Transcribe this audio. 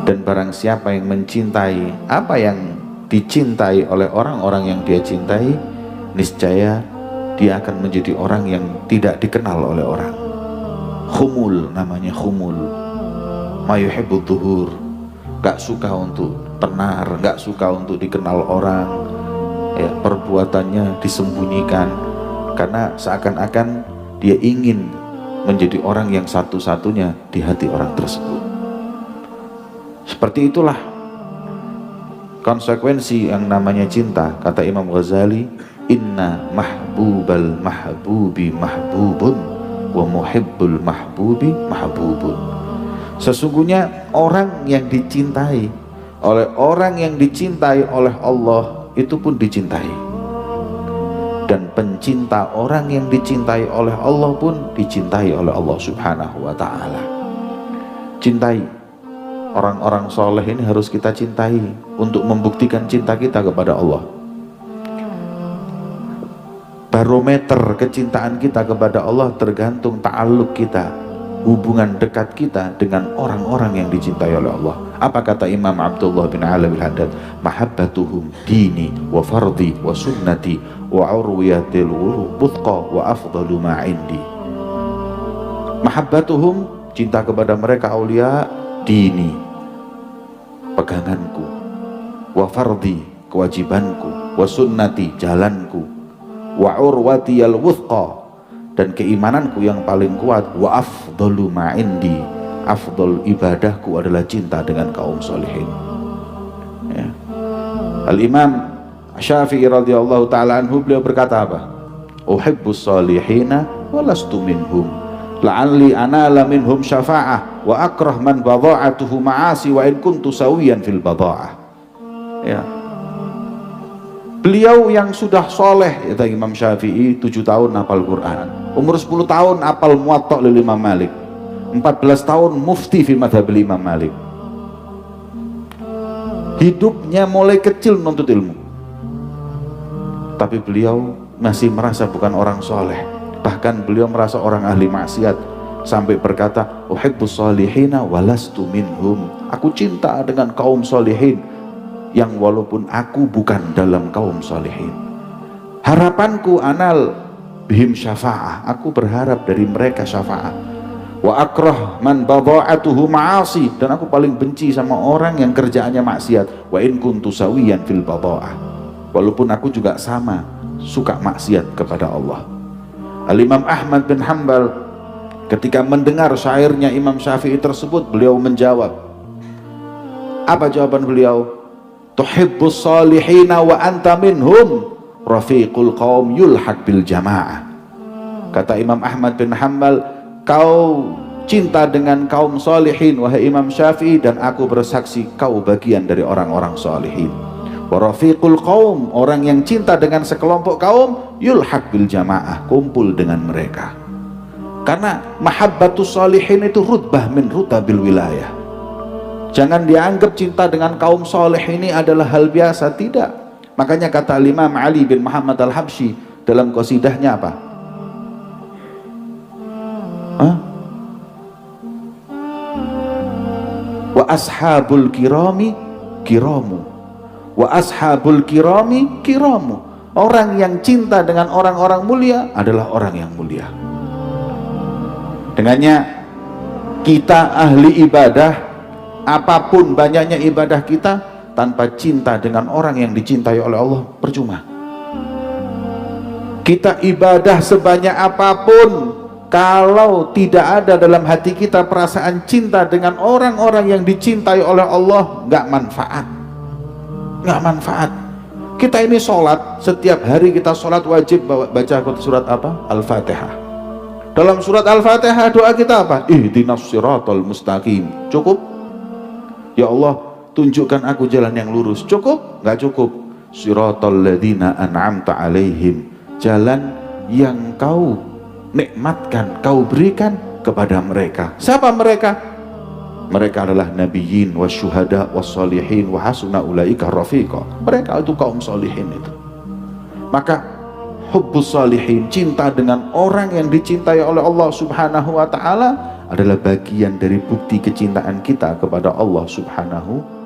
Dan barang siapa yang mencintai apa yang dicintai oleh orang-orang yang dia cintai, niscaya dia akan menjadi orang yang tidak dikenal oleh orang. Khumul, namanya khumul. Mayuhibbud dhuhur, gak suka untuk tenar, gak suka untuk dikenal orang, ya, perbuatannya disembunyikan karena seakan-akan dia ingin menjadi orang yang satu-satunya di hati orang tersebut. Seperti itulah konsekuensi yang namanya cinta. Kata Imam Ghazali, inna mahbubal mahbubi mahbubun wa muhibbul mahbubi mahbubun. Sesungguhnya orang yang dicintai oleh orang yang dicintai oleh Allah itu pun dicintai, dan pencinta orang yang dicintai oleh Allah pun dicintai oleh Allah Subhanahu wa ta'ala. Cintai orang-orang soleh ini, harus kita cintai untuk membuktikan cinta kita kepada Allah. Barometer kecintaan kita kepada Allah tergantung ta'alluq kita, hubungan dekat kita dengan orang-orang yang dicintai oleh Allah. Apa kata Imam Abdullah bin Ala al-Haddad? Mahabbatuhum dini wa fardi wa sunnati wa urwiyatil wuthqa wa afdalu ma indi. Mahabbatuhum, cinta kepada mereka aulia, dini, peganganku, wa fardi, kewajibanku, wa sunnati, jalanku, wa urwatiyal wuthqa, dan keimananku yang paling kuat, wa afdalu ma indi, afdal ibadahku adalah cinta dengan kaum solihin. Ya. Al-Imam Syafi'i radhiyallahu ta'ala anhu, beliau berkata apa? Uhibbus salihina wa lastu minhum, la'alli anala minhum syafa'ah wa akrah man badha'atuhu ma'asi wa in kuntu sawiyan fil badha'ah. Ya. Beliau yang sudah soleh, kata Imam Syafi'i, 7 tahun hafal Quran, umur 10 tahun hafal Muwatta' lil Imam Malik, 14 tahun mufti fi madhab Imam Malik. Hidupnya mulai kecil menuntut ilmu, tapi beliau masih merasa bukan orang soleh. Bahkan beliau merasa orang ahli maksiat, sampai berkata, uhibbus salihina walastu minhum, aku cinta dengan kaum solihin yang walaupun aku bukan dalam kaum solihin. Harapanku anal bihim syafa'ah, aku berharap dari mereka syafa'ah. Wa akrah man badha'atuhu ma'asi, dan aku paling benci sama orang yang kerjaannya maksiat. Wa in kuntu sawiyan fil badha'ah, walaupun aku juga sama suka maksiat kepada Allah. Al-Imam Ahmad bin Hanbal ketika mendengar syairnya Imam Syafi'i tersebut, beliau menjawab. Apa jawaban beliau? Tuhibbus salihina wa anta minhum, rafiqul qaum yulhaq bil jamaah. Kata Imam Ahmad bin Hanbal, kau cinta dengan kaum salihin wahai Imam Syafi'i, dan aku bersaksi kau bagian dari orang-orang salihin. Wa rafiqul qaum, orang yang cinta dengan sekelompok kaum, yulhaq bil jamaah, kumpul dengan mereka. Karena mahabbatus salihin itu rutbah min rutabil wilayah. Jangan dianggap cinta dengan kaum soleh ini adalah hal biasa, tidak. Makanya kata Imam Ali bin Muhammad al-Habsyi dalam qasidahnya apa? Wa ashabul kirami kiramu, wa ashabul kirami kiramu. Orang yang cinta dengan orang-orang mulia adalah orang yang mulia. Dengannya kita ahli ibadah, apapun banyaknya ibadah kita, tanpa cinta dengan orang yang dicintai oleh Allah, percuma. Kita ibadah sebanyak apapun, kalau tidak ada dalam hati kita perasaan cinta dengan orang-orang yang dicintai oleh Allah, nggak manfaat. Nggak manfaat. Kita ini sholat, setiap hari kita sholat wajib baca surat apa? Al-Fatihah. Dalam surat Al-Fatihah doa kita apa? Ihdinas siratal mustaqim. Cukup? Ya Allah, tunjukkan aku jalan yang lurus. Cukup? Nggak cukup. Siratal ladzina an'amta alaihim, jalan yang kau nikmatkan, kau berikan kepada mereka. Siapa mereka? Mereka adalah nabiyyin wasyuhada wassalihin wa hasuna ulaika rafiqa. Mereka itu kaum solihin itu. Maka hubbus salihin, cinta dengan orang yang dicintai oleh Allah Subhanahu wa taala adalah bagian dari bukti kecintaan kita kepada Allah Subhanahu